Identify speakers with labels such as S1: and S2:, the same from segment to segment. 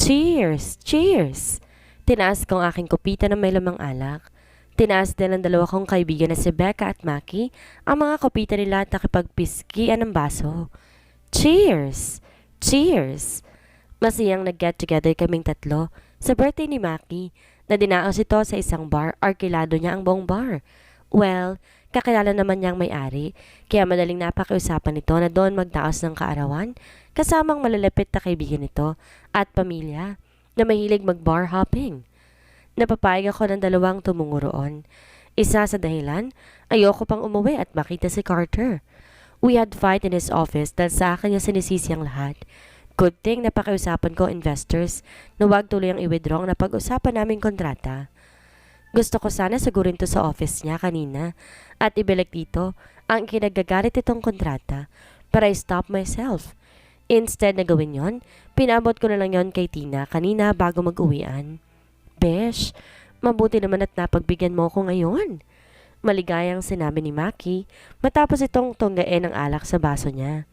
S1: Cheers! Cheers! Tinaas ko ang aking kupita ng may lamang alak. Tinaas din ng dalawa kong kaibigan na si Becca at Maki ang mga kupita nila at nakipagpiskian ng baso. Cheers! Cheers! Masiyang nag-get together kaming tatlo sa birthday ni Maki na dinaos ito sa isang bar, arkilado niya ang buong bar. Well, kakilala naman niyang may-ari, kaya madaling napakiusapan nito na doon magdaos ng kaarawan kasamang malalapit na kaibigan nito at pamilya na mahilig mag-bar hopping. Napapayag ako ng dalawang tumungo roon. Isa sa dahilan, ayoko pang umuwi at makita si Carter. We had fight in his office dahil sa akin niya sinisisi ang lahat. Good thing napakiusapan ko investors na huwag tuloy ang i-withdraw na pag-usapan naming kontrata. Gusto ko sana sagurin to sa office niya kanina at ibalik dito ang kinagagalit itong kontrata para I stop myself. Instead na gawin yon, pinabot ko na lang yon kay Tina kanina bago mag-uwian. Besh, mabuti naman at napagbigyan mo ko ngayon. Maligayang sinabi ni Maki matapos itong tunggain ang alak sa baso niya.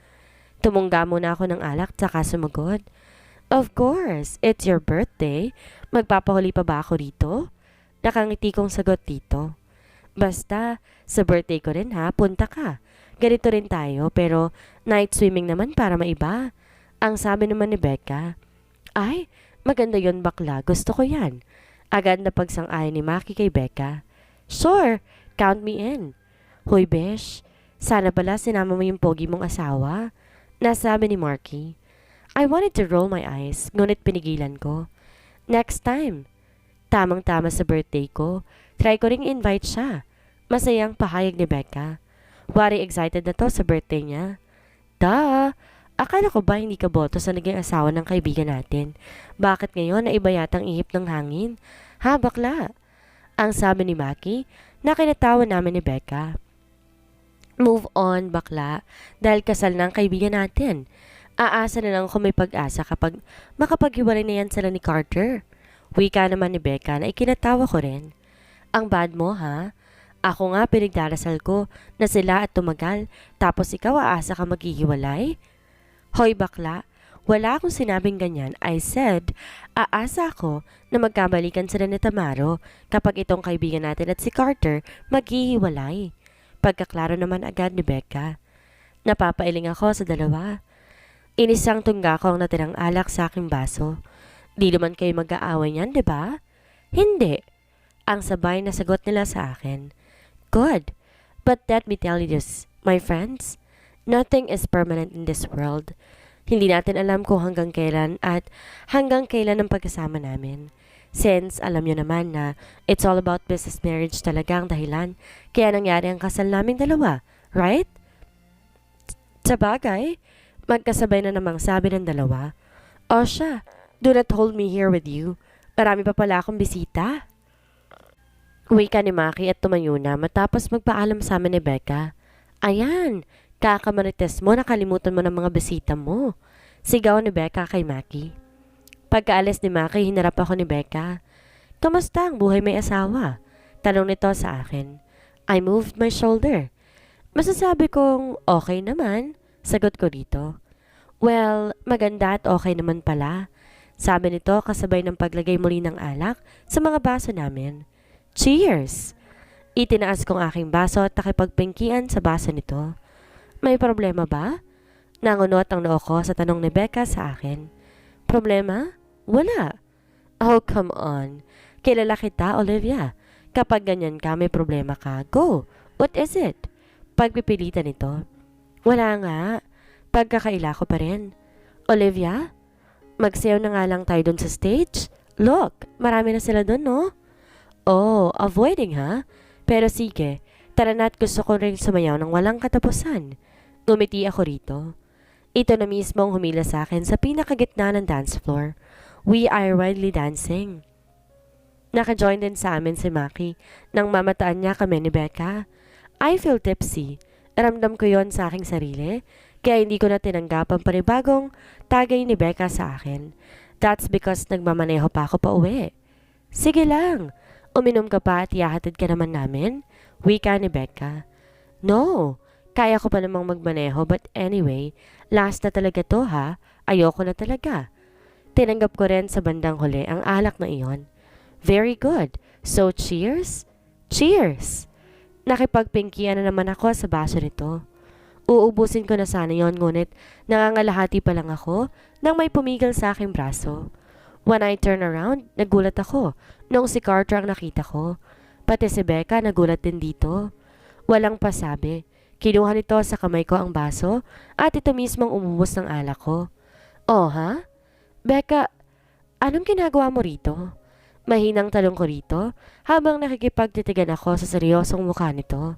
S1: Tumungga muna ako ng alak tsaka sumugod. Of course, it's your birthday. Magpapahuli pa ba ako dito? Nakangiti kong sagot dito. Basta, sa birthday ko rin ha, punta ka. Ganito rin tayo pero night swimming naman para maiba. Ang sabi naman ni Becca, ay, maganda yon bakla, gusto ko yan. Agad na pagsang-ayon ni Maki kay Becca. Sure, count me in. Hoy besh, sana pala sinama mo yung pogi mong asawa. Nasabi ni Marky. I wanted to roll my eyes, ngunit pinigilan ko. Next time. Tamang-tama sa birthday ko, try ko ring invite siya. Masayang pahayag ni Becca. Wari excited na to sa birthday niya. Duh! Akala ko ba hindi ka boto sa naging asawa ng kaibigan natin? Bakit ngayon na iba yatang ihip ng hangin? Ha, bakla? Ang sabi ni Maki, na kinatawa namin ni Becca. Move on, bakla, dahil kasal na ang kaibigan natin. Aasa na lang kung may pag-asa kapag makapaghiwalay na yan sila ni Carter. Wika naman ni Becca na ikinatawa ko rin. Ang bad mo, ha? Ako nga pinagdarasal ko na sila at tumagal, tapos ikaw aasa ka maghihiwalay? Hoy bakla, wala akong sinabing ganyan. I said, aasa ako na magkabalikan sila ni Tamaro kapag itong kaibigan natin at si Carter maghihiwalay. Pagkaklaro naman agad ni Becca. Napapailing ako sa dalawa. Inisang tungga ko ang natirang alak sa aking baso. Di naman kayo mag-aaway niyan, di ba? Hindi. Ang sabay na sagot nila sa akin. Good. But let me tell you this, my friends. Nothing is permanent in this world. Hindi natin alam kung hanggang kailan at hanggang kailan ang pagkasama namin. Since alam nyo naman na it's all about business marriage talaga ang dahilan kaya nangyari ang kasal naming dalawa, right? Sabagay, magkasabay na namang sabi ng dalawa. O siya, do not hold me here with you. Marami pa pala akong bisita. Wika ni Maki at tumayo na matapos magpaalam sa amin ni Becca. Ayan, kakamarites mo, nakalimutan mo ng mga bisita mo. Sigaw ni Becca kay Maki. Pagkaalis ni Maki, hinarap ako ni Becca. Kamusta ang buhay may asawa? Tanong nito sa akin. I moved my shoulder. Masasabi kong okay naman, sagot ko dito. Well, maganda at okay naman pala. Sabi nito kasabay ng paglagay muli ng alak sa mga baso namin. Cheers! Itinaas kong aking baso at nakipagpingkian sa baso nito. May problema ba? Nangunot ang noo ko sa tanong ni Becca sa akin. Problema? Wala. Oh, come on. Kilala kita, Olivia. Kapag ganyan ka, may problema ka. Go. What is it? Pagpipilitan nito. Wala nga. Pagkakaila ko pa rin. Olivia? Magsayaw na nga lang tayo dun sa stage. Look, marami na sila dun, no? Oh, avoiding ha? Pero sige, tara na't gusto ko rin sumayaw ng walang katapusan. Ngumiti ako rito. Ito na mismo ang humila sa akin sa pinakagitna ng dance floor. We are wildly dancing. Naka-join din sa amin si Maki nang mamataan niya kami ni Becca. I feel tipsy. Ramdam ko yon sa aking sarili, kaya hindi ko na tinanggap ang panibagong tagay ni Becca sa akin. That's because nagmamaneho pa ako pa uwi. Sige lang, uminom ka pa at ihahatid ka naman namin. Wika ni Becca. No, kaya ko pa namang magmaneho but anyway, last na talaga to ha, ayoko na talaga. Tinanggap ko rin sa bandang huli ang alak na iyon. Very good. So cheers? Cheers! Nakipagpingkian na naman ako sa baso nito. Uubusin ko na sana yon, ngunit nangangalahati pa lang ako nang may pumigil sa aking braso. When I turn around, nagulat ako nung si Carter ang nakita ko. Pati si Becca nagulat din dito. Walang pasabi. Kinuha nito sa kamay ko ang baso at ito mismong umubos ng alak ko. Oh ha? Becca, anong ginagawa mo rito? Mahinang talong ko rito habang nakikipagtitigan ako sa seryosong mukha nito.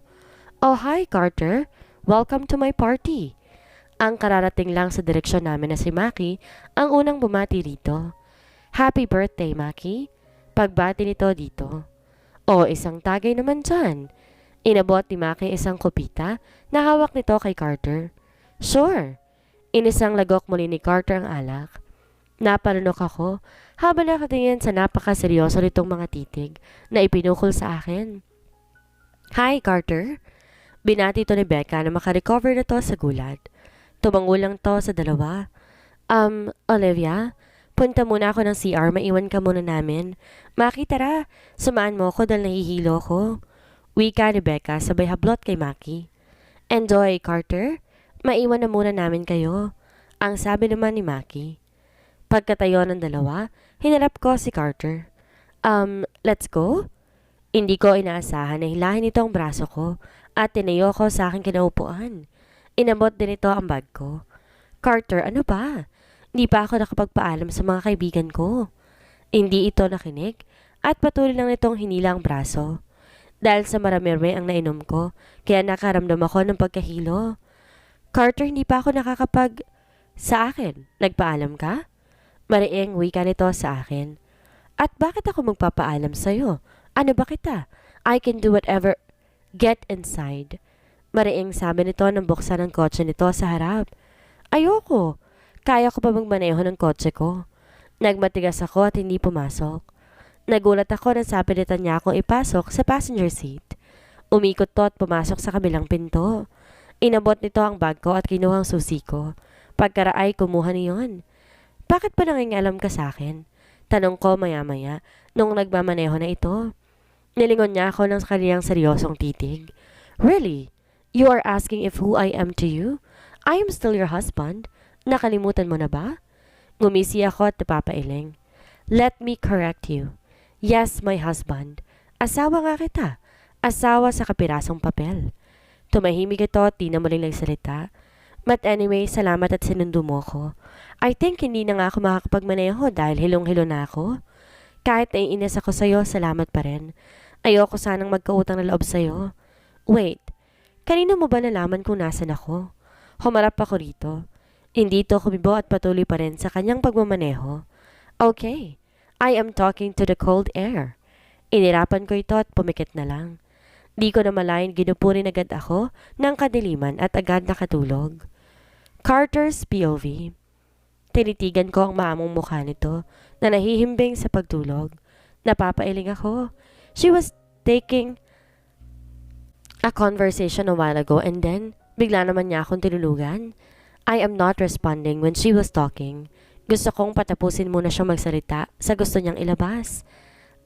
S1: Oh hi Carter, welcome to my party. Ang kararating lang sa direksyon namin na si Maki ang unang bumati rito. Happy birthday Maki. Pagbati nito dito. Oh, isang tagay naman dyan. Inabot ni Maki isang kopita na hawak nito kay Carter. Sure. Inisang lagok muli ni Carter ang alak. Napalunok ako habang nakatingin sa napakaseryoso nitong mga titig na ipinukol sa akin. Hi Carter. Binati ito ni Becca na makarecover na to sa gulat. Tumangulang to sa dalawa. Olivia, punta muna ako ng CR, maiwan ka muna namin. Maki, tara, sumaan mo ako dahil nahihilo ko. Wika ni Becca sabay hablot kay Maki. Enjoy, Carter. Maiwan na muna namin kayo. Ang sabi naman ni Maki. Pagkatayo ng dalawa, hinarap ko si Carter. Let's go? Hindi ko inaasahan na hilahin ito ang braso ko at tinayo ko sa aking kinaupuan. Inabot din ito ang bag ko. Carter, ano ba? Hindi pa ako nakapagpaalam sa mga kaibigan ko. Hindi ito nakinig at patuloy lang nitong hinila ang braso. Dahil sa marami ang nainom ko, kaya nakaramdam ako ng pagkahilo. Carter, hindi pa ako nakakapag... Sa akin, nagpaalam ka? Mariing wika nito sa akin. At bakit ako magpapaalam sa'yo? Ano ba kita? I can do whatever. Get inside. Mariing sabi nito nang buksan ang kotse nito sa harap. Ayoko. Kaya ko pa magmaneho ng kotse ko. Nagmatigas ako at hindi pumasok. Nagulat ako nang sapilitan niya akong ipasok sa passenger seat. Umikot to at pumasok sa kabilang pinto. Inabot nito ang bag ko at kinuha ang susi ko. Pagkaraay, kumuha niyon. Bakit pa nangingalam ka sa akin? Tanong ko maya-maya nung nagmamaneho na ito. Nilingon niya ako ng kaniyang seryosong titig. Really? You are asking if who I am to you? I am still your husband. Nakalimutan mo na ba? Ngumisi ako at napapailing. Let me correct you. Yes, my husband. Asawa nga kita. Asawa sa kapirasong papel. Tumahimik ito at di na muling nagsalita. But anyway, salamat at sinundo mo ko. I think hindi na nga ako makakapagmaneho dahil hilong-hilo na ako. Kahit naiinis ako sa'yo, salamat pa rin. Ayoko sanang magkautang na loob sa'yo. Wait, kanina mo ba nalaman kung nasan ako? Humarap ako rito. Hindi ito kumibo at patuloy pa rin sa kanyang pagmamaneho. Okay, I am talking to the cold air. Inirapan ko ito at pumikit na lang. Di ko na malayan ginupurin agad ako ng kadiliman at agad nakatulog. Carter's POV. Tinitigan ko ang maamong mukha nito na nahihimbing sa pagtulog. Napapailing ako. She was taking a conversation a while ago and then bigla naman niya akong tinulugan. I am not responding when she was talking. Gusto kong patapusin muna siyang magsalita sa gusto niyang ilabas.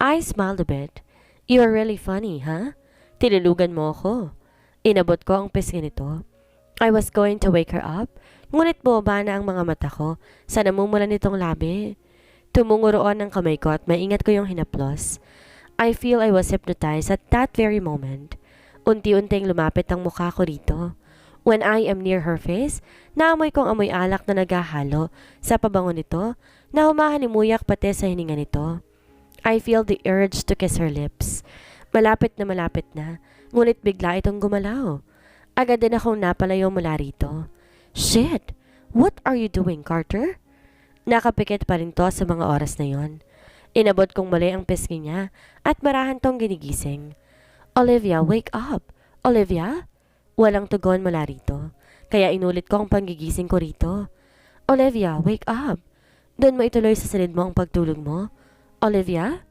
S1: I smiled a bit. You are really funny, huh? Tinulugan mo ako. Inabot ko ang pisngi nito. I was going to wake her up, ngunit bumaba na ang mga mata ko sa namumulan nitong labi. Tumungo roon ang kamay ko at maingat ko yung hinaplos. I feel I was hypnotized at that very moment. Unti-unting lumapit ang mukha ko rito. When I am near her face, naamoy kong amoy alak na naghahalo sa pabango nito na humahalimuyak pati sa hininga nito. I feel the urge to kiss her lips. Malapit na, ngunit bigla itong gumalaw. Agad din akong napalayo mula rito. Shit! What are you doing, Carter? Nakapikit pa rin to sa mga oras na yon. Inabot kong muli ang pisngi niya at marahan tong ginigising. Olivia, wake up! Olivia? Walang tugon mula rito, kaya inulit ko ang panggigising ko rito. Olivia, wake up! Doon mo ituloy sa silid mo ang pagtulog mo. Olivia?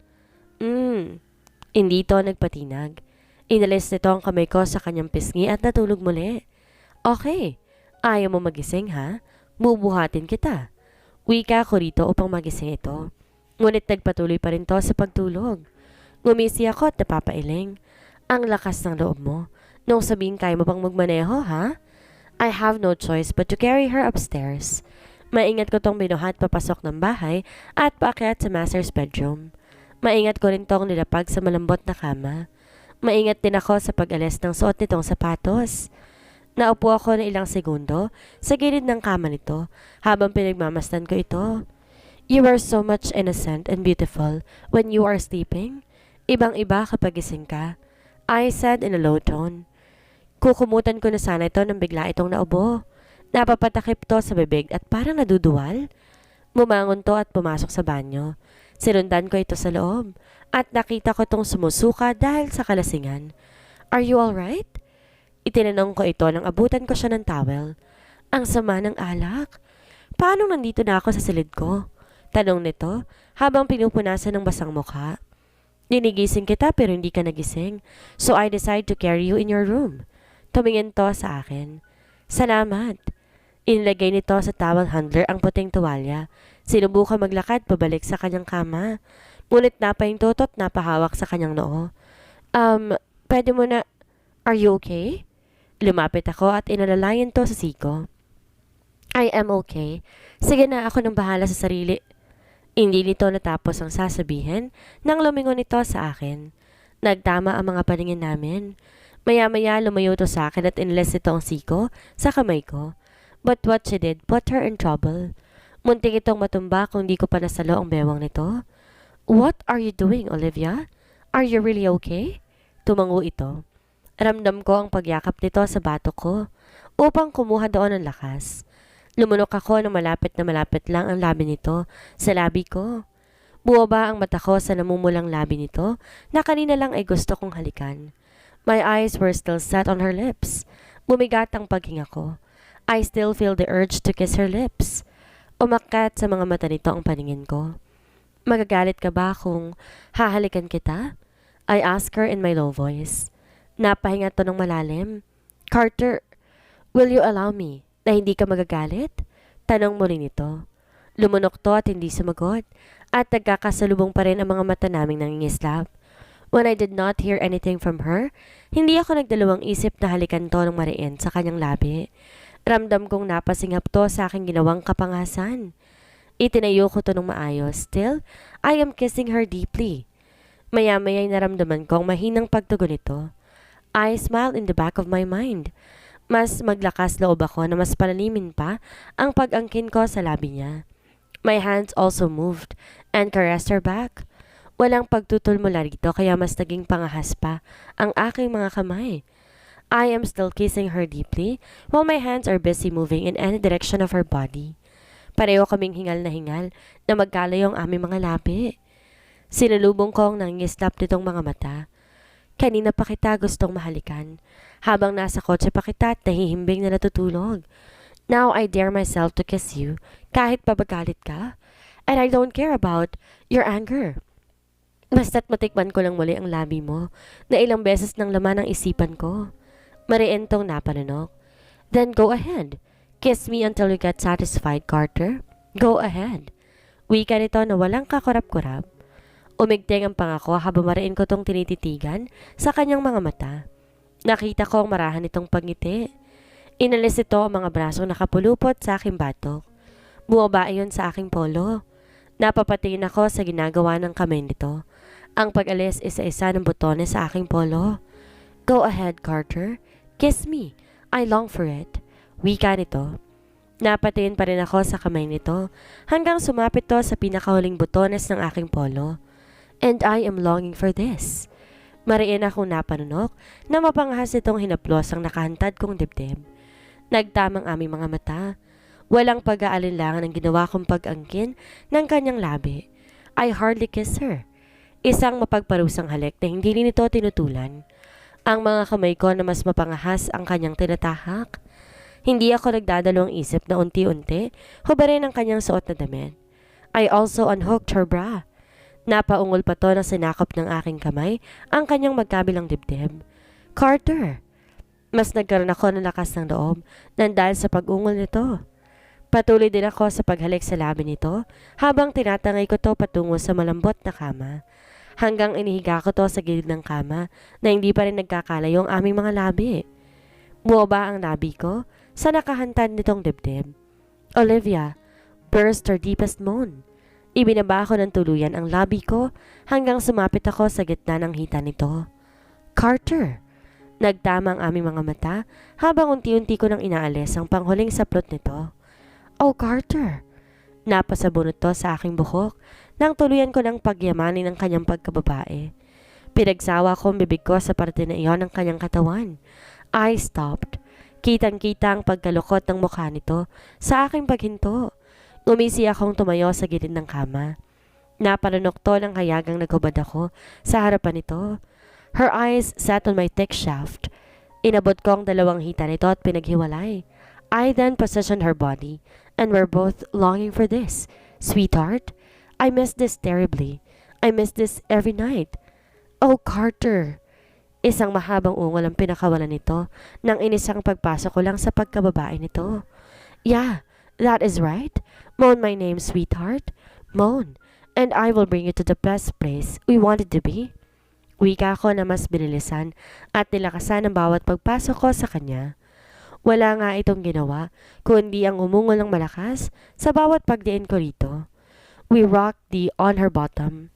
S1: Hindi ito nagpatinag. Inalis nito ang kamay ko sa kanyang pisngi at natulog muli. Okay, ayaw mo magising ha? Bubuhatin kita. Wika ko rito upang magising ito. Ngunit nagpatuloy pa rin to sa pagtulog. Ngumisi ako at napapailing. Ang lakas ng loob mo. Nung sabihin kaya mo bang magmaneho, ha? I have no choice but to carry her upstairs. Maingat ko tong binuhat papasok ng bahay at paakyat sa master's bedroom. Maingat ko rin tong nilapag sa malambot na kama. Maingat din ako sa pag-alis ng suot nitong sapatos. Naupo ako ng ilang segundo sa gilid ng kama nito habang pinagmamasdan ko ito. You are so much innocent and beautiful when you are sleeping. Ibang-iba kapag gising ka. I said in a low tone. Kukumutan ko na sana ito nang bigla itong naubo. Napapatakip to sa bibig at parang naduduwal. Bumangon to at pumasok sa banyo. Sinundan ko ito sa loob at nakita ko itong sumusuka dahil sa kalasingan. Are you alright? Itinanong ko ito nang abutan ko siya ng towel. Ang sama ng alak. Paano nandito na ako sa silid ko? Tanong nito habang pinupunasan ng basang mukha. Ginigising kita pero hindi ka nagising, so I decide to carry you in your room. Tumingin to sa akin. Salamat. Inilagay nito sa towel handler ang puting tuwalya. Sinubukan maglakad pabalik sa kanyang kama. Ngunit napahintot at napahawak sa kanyang noo. Pwede mo na... Are you okay? Lumapit ako at inalalayan to sa siko. I am okay. Sige na, ako nang bahala sa sarili. Hindi nito natapos ang sasabihin nang lumingon ito sa akin. Nagtama ang mga paningin namin. Maya-maya lumayo to sa akin at inilis ito ang siko sa kamay ko. But what she did put her in trouble. Muntik itong matumba kung di ko pa nasalo ang bewang nito. What are you doing, Olivia? Are you really okay? Tumango ito. Ramdam ko ang pagyakap nito sa batok ko upang kumuha doon ng lakas. Lumunok ako na malapit lang ang labi nito sa labi ko. Buwaba ang mata ko sa namumulang labi nito na kanina lang ay gusto kong halikan. My eyes were still set on her lips. Bumigat ang paghinga ko. I still feel the urge to kiss her lips. Umakyat sa mga mata nito ang paningin ko. Magagalit ka ba kung hahalikan kita? I asked her in my low voice. Napahinga to ng malalim. Carter, will you allow me na hindi ka magagalit? Tanong muli nito. Lumunok to at hindi sumagot at nagkakasalubong pa rin ang mga mata naming nangingislap. When I did not hear anything from her, hindi ako nagdalawang isip na halikan to ng mariin sa kanyang labi. Ramdam kong napasingap to sa aking ginawang kapangasan. Itinayo ko to ng maayos. Still, I am kissing her deeply. Maya-maya'y naramdaman kong mahinang pagtugon nito. I smiled in the back of my mind. Mas maglakas loob ako na mas palalimin pa ang pag-angkin ko sa labi niya. My hands also moved and caressed her back. Walang pagtutol mula rito kaya mas naging pangahas pa ang aking mga kamay. I am still kissing her deeply while my hands are busy moving in any direction of her body. Pareho kaming hingal na magkalayo ang aming mga labi. Sinalubong ko ang nangingislap nitong mga mata. Kanina pa kita gustong mahalikan. Habang nasa kotse pa kita at nahihimbing na natutulog. Now I dare myself to kiss you kahit pabagalit ka. And I don't care about your anger. Basta't matikman ko lang muli ang labi mo na ilang beses nang laman ang isipan ko. Mariin tong napanunok. Then go ahead. Kiss me until you get satisfied, Carter. Go ahead. Wika nito na walang kakurap-kurap. Umigting ang pangako habang mariin ko tong tinititigan sa kanyang mga mata. Nakita ko ang marahan nitong pagngiti. Inalis ito ang mga brasong nakapulupot sa aking batok. Bumaba iyon sa aking polo. Napapatingin ako sa ginagawa ng kamay nito. Ang pag-alis isa-isa ng butones sa aking polo. Go ahead, Carter. Kiss me. I long for it. Wika nito. Napatingin pa rin ako sa kamay nito hanggang sumapit to sa pinakahuling butones ng aking polo. And I am longing for this. Mariin akong napanunok na mapangahas itong hinaplos ang nakahantad kong dibdib. Nagtamang aming mga mata. Walang pag-aalinlangan ang ginawa kong pag-angkin ng kanyang labi. I hardly kiss her. Isang mapagparusang halik na hindi rin ito tinutulan. Ang mga kamay ko na mas mapangahas ang kanyang tinatahak. Hindi ako nagdadalawang isip na unti-unti hubarin ang kanyang suot na damit. I also unhooked her bra. Napaungol pa to na sinakop ng aking kamay ang kanyang magkabilang dibdib. Carter! Mas nagkaroon ako ng lakas ng loob nang dahil sa pag-ungol nito. Patuloy din ako sa paghalik sa labi nito habang tinatangay ko to patungo sa malambot na kama. Hanggang inihiga ko to sa gilid ng kama na hindi pa rin nagkakalayo ang aming mga labi. Bumaba ang labi ko sa nakahantad nitong dibdib. Olivia burst her deepest moan. Ibinaba ko ng tuluyan ang labi ko hanggang sumapit ako sa gitna ng hita nito. Carter! Nagtama ang aming mga mata habang unti-unti ko nang inaalis ang panghuling saplot nito. Oh, Carter! Napasabunot to sa aking buhok nang tuluyan ko ng pagyamanin ng kanyang pagkababae. Pinagsawa ko ang bibig ko sa parte na iyon ng kanyang katawan. I stopped. Kitang-kita ang pagkalukot ng mukha nito sa aking paghinto. Umisi akong tumayo sa gilid ng kama. Napalunok to ng hayagang naghubad ako sa harapan nito. Her eyes sat on my thick shaft. Inabot ko ang dalawang hita nito at pinaghiwalay. I then positioned her body, and we're both longing for this. Sweetheart, I miss this terribly. I miss this every night. Oh, Carter! Isang mahabang ungol ang pinakawalan nito nang inisang pagpasok ko lang sa pagkababae nito. Yeah, that is right. Moan my name, sweetheart. Moan, and I will bring you to the best place we wanted to be. Wika ko na mas binilisan at nilakasan ang bawat pagpasok ko sa kanya. Wala nga itong ginawa, kundi ang umungol ng malakas sa bawat pagdiin ko rito. We rocked on her bottom.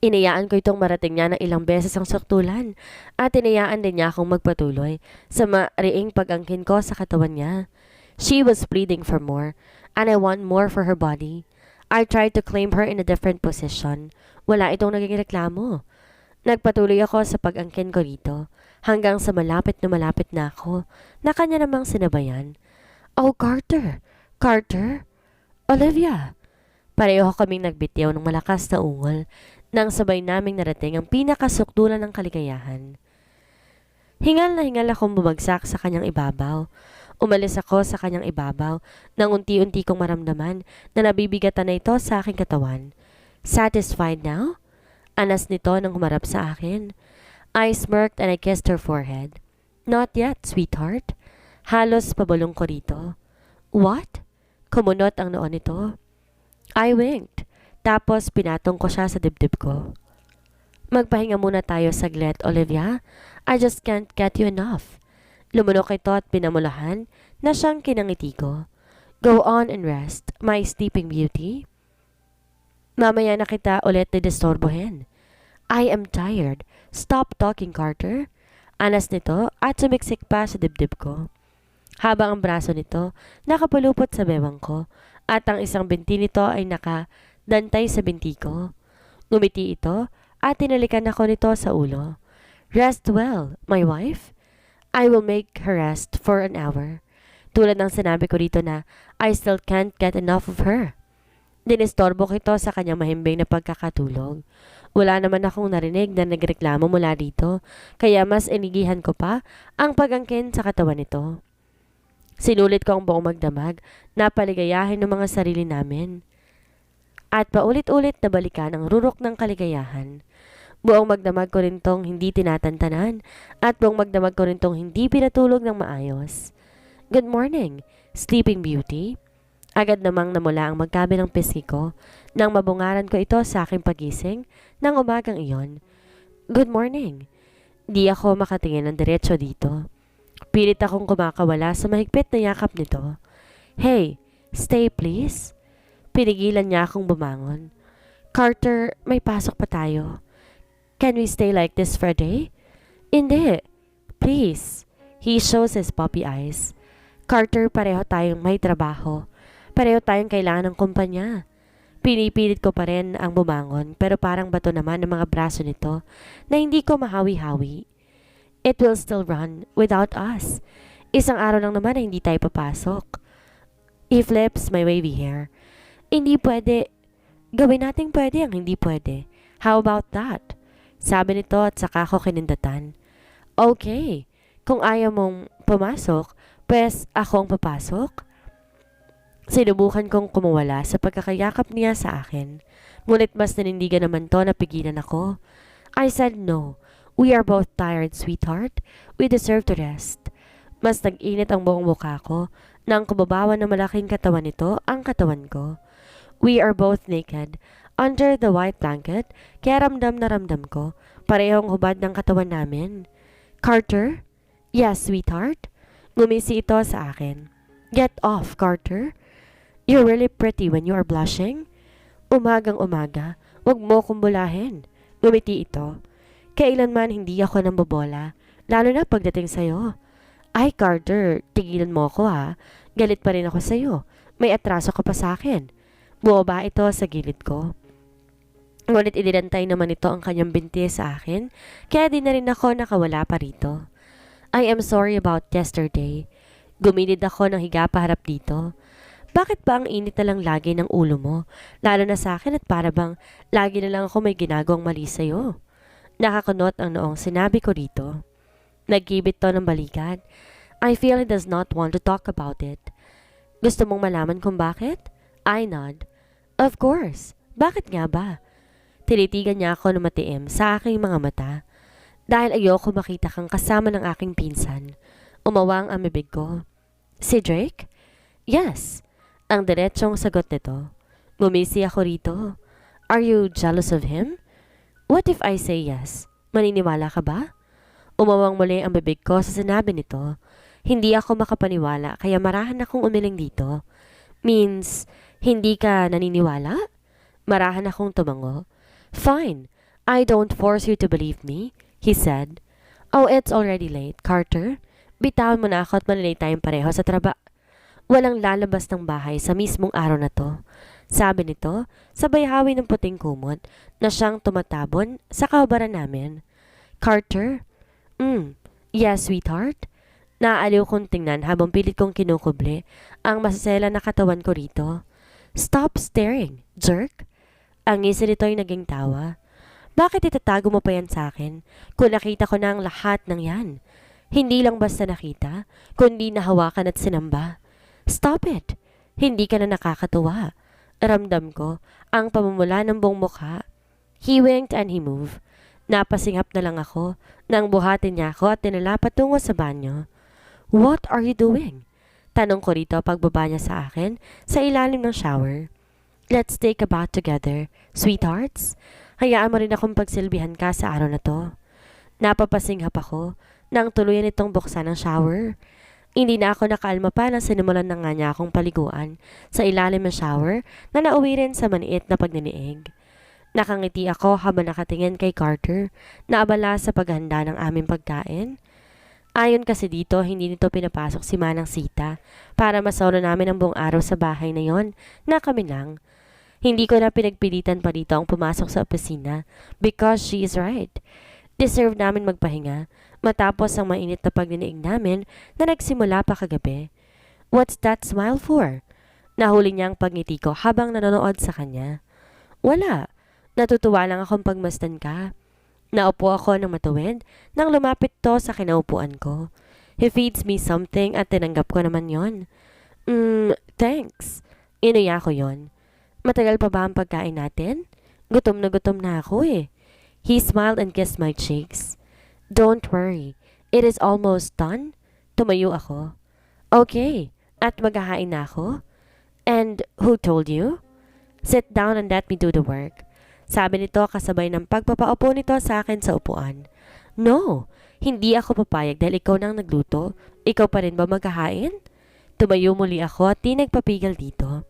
S1: Inayaan ko itong marating niya ng ilang beses ang saktulan at inayaan din niya akong magpatuloy sa mariing pag-angkin ko sa katawan niya. She was pleading for more, and I want more for her body. I tried to claim her in a different position. Wala itong naging reklamo. Nagpatuloy ako sa pag-angkin ko rito hanggang sa malapit na ako na kanya namang sinabayan. Oh, Carter! Carter! Olivia! Pareho kaming nagbitiw ng malakas na ungol nang sabay naming narating ang pinakasukdulan ng kaligayahan. Hingal na hingal akong bumagsak sa kanyang ibabaw. Umalis ako sa kanyang ibabaw nang unti-unti kong maramdaman na nabibigatan na ito sa aking katawan. Satisfied now? Anas nito nang humarap sa akin. I smirked and I kissed her forehead. Not yet, sweetheart. Halos pabulong ko rito. What? Kumunot ang noon nito. I winked. Tapos pinatong ko siya sa dibdib ko. Magpahinga muna tayo saglit, Olivia. I just can't get you enough. Lumunok ito at pinamulahan na siyang kinangiti ko. Go on and rest, my sleeping beauty. Mamaya na kita ulit didistorbohin. I am tired. Stop talking, Carter. Anas nito at sumiksik pa sa dibdib ko. Habang ang braso nito nakapulupot sa bewang ko at ang isang binti nito ay nakadantay sa binti ko. Ngumiti ito at tinalikan ako nito sa ulo. Rest well, my wife. I will make her rest for an hour. Tulad ng sinabi ko rito na I still can't get enough of her. Dinistorbo ko ito sa kanyang mahimbing na pagkakatulog. Wala naman akong narinig na nagreklamo mula dito, kaya mas inigihan ko pa ang pagangkin sa katawan nito. Sinulit ko ang buong magdamag na paligayahin ng mga sarili namin. At paulit-ulit na balikan ang rurok ng kaligayahan. Buong magdamag ko rin tong hindi tinatantanan at buong magdamag ko rin tong hindi pinatulog ng maayos. Good morning, sleeping beauty. Agad namang namula ang magkabilang pisngi ko nang mabungaran ko ito sa aking pagising ng umagang iyon. Good morning. Di ako makatingin ng diretso dito. Pilit akong kumakawala sa mahigpit na yakap nito. Hey, stay please. Pinigilan niya akong bumangon. Carter, may pasok pa tayo. Can we stay like this for a day? Hindi. Please. He shows his puppy eyes. Carter, pareho tayong may trabaho. Pareho tayong kailangan ng kumpanya. Pinipilit ko pa rin ang bumangon pero parang bato naman ng mga braso nito na hindi ko mahawi-hawi. It will still run without us. Isang araw lang naman na hindi tayo papasok. He flips my wavy hair. Hindi pwede. Gawin nating pwede ang hindi pwede. How about that? Sabi nito at saka ko kinindatan. Okay, kung ayaw mong pumasok, pues ako ang papasok. Sinubukan kong kumuwala sa pagkakayakap niya sa akin. Ngunit mas nanindigan naman to na pigilan ako. I said no. We are both tired, sweetheart. We deserve to rest. Mas nag-init ang buong mukha ko Nang kubabawan ng malaking katawan nito ang katawan ko. We are both naked. Under the white blanket, kaya ramdam na ramdam ko. Parehong hubad ng katawan namin. Carter? Yes, sweetheart? Ngumisi ito sa akin. Get off, Carter. You're really pretty when you are blushing. Umagang umaga, wag mo kumbulahin. Ngumiti ito. Kailanman hindi ako nambobola, lalo na pagdating sa'yo. Ay, Carter, tigilan mo ako ha. Galit pa rin ako sa'yo. May atraso ka pa sa akin. Bumaba ito sa gilid ko. Ngunit idinantay naman ito ang kanyang binti sa akin, kaya di na rin ako nakawala pa rito. I am sorry about yesterday. Gumilid ako ng higa paharap dito. Bakit ba ang init na lang lagi ng ulo mo? Lalo na sa akin at para bang lagi na lang ako may ginagawang mali sa'yo. Nakakunot ang noong sinabi ko rito. Nagkibit to ng balikat. I feel he does not want to talk about it. Gusto mong malaman kung bakit? I nod. Of course. Bakit nga ba? Tinitigan niya ako na matiim sa aking mga mata. Dahil ayoko makita kang kasama ng aking pinsan. Umawang ang bibig ko. Si Drake? Yes. Ang diretsong sagot nito. Ngumisi ako rito. Are you jealous of him? What if I say yes? Maniniwala ka ba? Umawang muli ang bibig ko sa sinabi nito. Hindi ako makapaniwala kaya marahan akong umiling dito. Means, hindi ka naniniwala? Marahan akong tumango. Fine. I don't force you to believe me, he said. Oh, it's already late, Carter. Bitawan mo na ako at malilate tayong pareho sa Walang lalabas ng bahay sa mismong araw na to. Sabi nito, sabay hawi ng puting kumot na siyang tumatabon sa kahubaran namin. Carter? Yes, sweetheart? Naaaliw kong tingnan habang pilit kong kinukubli ang masasela na katawan ko rito. Stop staring, jerk! Ang ngisi nito'y naging tawa. Bakit itatago mo pa yan sa akin kung nakita ko na ang lahat ng yan? Hindi lang basta nakita, kundi nahawakan at sinamba. Stop it! Hindi ka na nakakatuwa. Ramdam ko ang pamumula ng buong mukha. He winked and he moved. Napasinghap na lang ako nang buhatin niya ako at tinala patungo sa banyo. What are you doing? Tanong ko rito pagbaba niya sa akin sa ilalim ng shower. Let's take a bath together, sweethearts. Hayaan mo rin akong pagsilbihan ka sa araw na to. Napapasinghap ako nang tuluyan itong buksan ng shower. Hindi na ako nakaalma pa nang sinimulan na nga niya akong paliguan sa ilalim ng shower na nauwi rin sa maniit na pagniniig. Nakangiti ako habang nakatingin kay Carter na abala sa paghanda ng aming pagkain. Ayon kasi dito, hindi nito pinapasok si Manang Sita para masauna namin ang buong araw sa bahay na yon na kami lang. Hindi ko na pinagpilitan pa dito ang pumasok sa opisina because she is right. Deserve namin magpahinga matapos ang mainit na pagniniig namin na nagsimula pa kagabi. What's that smile for? Nahuli niya ang pagngiti ko habang nanonood sa kanya. Wala. Natutuwa lang akong pagmasdan ka. Naupo ako ng matuwid nang lumapit to sa kinaupuan ko. He feeds me something at tinanggap ko naman yon. Thanks. Inuya ko yon. Matagal pa ba ang pagkain natin? Gutom na ako eh. He smiled and kissed my cheeks. Don't worry. It is almost done. Tumayo ako. Okay. At maghahain na ako? And who told you? Sit down and let me do the work. Sabi nito kasabay ng pagpapaupo nito sa akin sa upuan. No, hindi ako papayag dahil ikaw nang nagluto. Ikaw pa rin ba maghahain? Tumayo muli ako at di nagpapigil dito.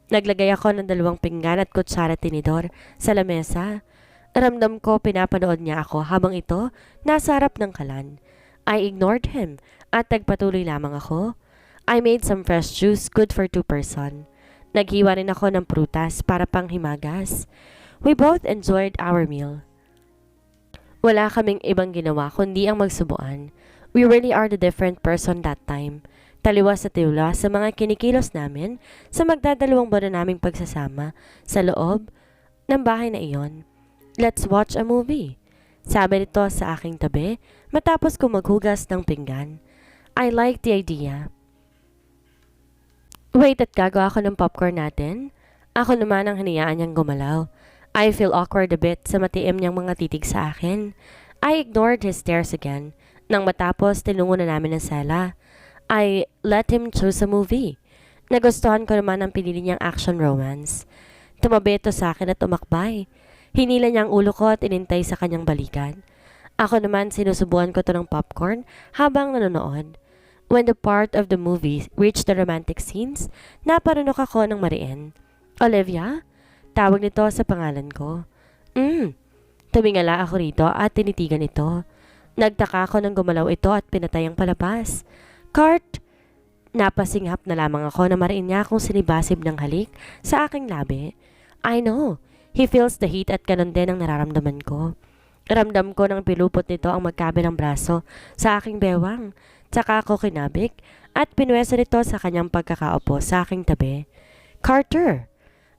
S1: Naglagay ako ng 2 pinggan at kutsara tinidor sa lamesa. Ramdam ko pinapanood niya ako habang ito nasa harap ng kalan. I ignored him at nagpatuloy lamang ako. I made some fresh juice good for 2 person. Naghiwa rin ako ng prutas para panghimagas. We both enjoyed our meal. Wala kaming ibang ginawa kundi ang magsubuan. We really are the different person that time. Taliwas sa tiwala sa mga kinikilos namin sa magdadalawang buwan na naming pagsasama sa loob ng bahay na iyon. Let's watch a movie. Sabi nito sa aking tabi matapos ko maghugas ng pinggan. I like the idea. Wait at gagawa ako ng popcorn natin. Ako naman ang hinayaan niyang gumalaw. I feel awkward a bit sa matiim niyang mga titig sa akin. I ignored his stares again. Nang matapos, tinungo na namin ang sala. I let him choose a movie. Nagustuhan ko naman ang pinili niyang action romance. Tumabi ito sa akin at umakbay. Hinila niya ang ulo ko at inintay sa kanyang balikan. Ako naman sinusubuan ko to ng popcorn habang nanonood. When the part of the movie reached the romantic scenes, naparunok ako ng mariin. Olivia? Tawag nito sa pangalan ko. Tumingala ako rito at tinitigan ito. Nagtaka ako nang gumalaw ito at pinatay ang palabas. Cart! Napasinghap na lamang ako na mariin niya akong sinibasib ng halik sa aking labi. I know. He feels the heat at ganun din ang nararamdaman ko. Ramdam ko nang pilupot nito ang magkabilang braso sa aking bewang. Tsaka ako kinabig at pinweso nito sa kanyang pagkakaupo sa aking tabi. Carter!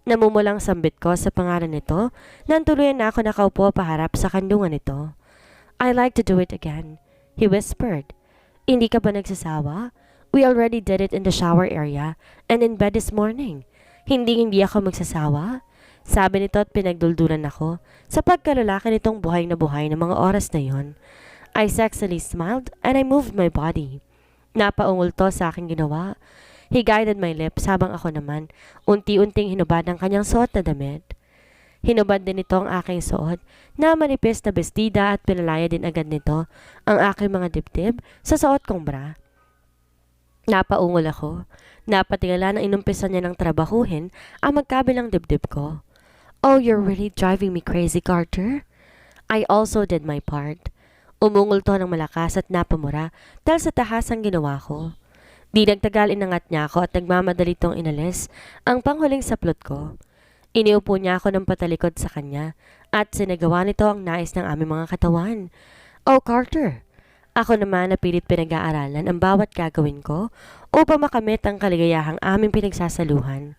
S1: Namumulang sambit ko sa pangalan nito nang tuluyan na ako nakaupo paharap sa kandungan nito. I like to do it again, he whispered. Hindi ka ba nagsasawa? We already did it in the shower area and in bed this morning. Hindi ako magsasawa. Sabi nito at pinagduldulan ako sa pagkalalaki nitong buhay na mga oras na yon. I sexily smiled and I moved my body. Napaungol to sa aking ginawa. He guided my lips habang ako naman unti-unting hinubad ang kanyang suot na damit. Hinubad din ito ang aking suot na manipis na bestida at pinalaya din agad nito ang aking mga dibdib sa suot kong bra. Napaungol ako. Napatingala na inumpisan niya ng trabahuhin ang magkabilang dibdib ko. Oh, you're really driving me crazy, Carter. I also did my part. Umungol to ng malakas at napamura dahil sa tahasang ginawa ko. Di nagtagal inangat niya ako at nagmamadali tong inalis ang panghuling saplot ko. Iniupo niya ako ng patalikod sa kanya at sinagawa nito ang nais ng aming mga katawan. Oh, Carter! Ako naman na pilit pinag-aaralan ang bawat gagawin ko upang makamit ang kaligayahang aming pinagsasaluhan.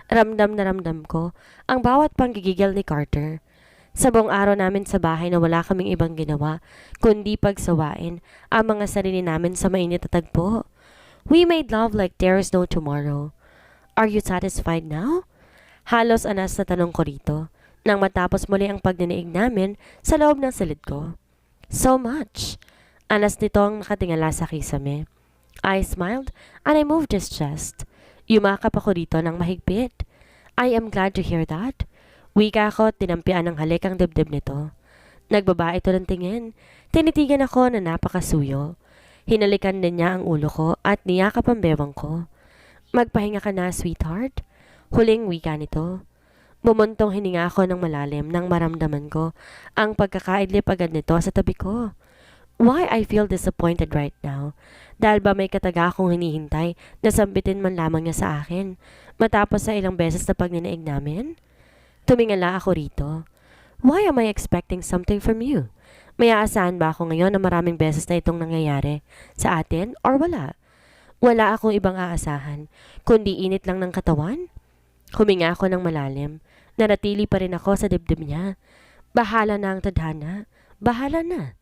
S1: Ramdam na ramdam ko ang bawat panggigigil ni Carter. Sa buong araw namin sa bahay na wala kaming ibang ginawa kundi pagsawain ang mga sarili namin sa mainit na tagpo. We made love like there is no tomorrow. Are you satisfied now? Halos anas na tanong ko rito nang matapos muli ang pagdiniig namin sa loob ng silid ko. So much. Anas nito ang nakatingala sa kisame. I smiled and I moved his chest. Yumakap ako rito ng mahigpit. I am glad to hear that. Wika ako at tinampian ng halik ang dibdib nito. Nagbaba ito ng tingin. Tinitigan ako na napakasuyo. Hinalikan din niya ang ulo ko at niyakap ang bewang ko. Magpahinga ka na, sweetheart. Huling wika nito. Bumuntong hininga ako ng malalim nang maramdaman ko ang pagkakaidlip agad nito sa tabi ko. Why I feel disappointed right now? Dahil ba may kataga akong hinihintay na sambitin man lamang niya sa akin matapos sa ilang beses na pagninaig namin? Tumingala ako rito. Why am I expecting something from you? May aasahan ba ako ngayon na maraming beses na itong nangyayari sa atin or wala? Wala akong ibang aasahan, kundi init lang ng katawan. Huminga ako ng malalim. Nanatili pa rin ako sa dibdib niya. Bahala na ang tadhana. Bahala na.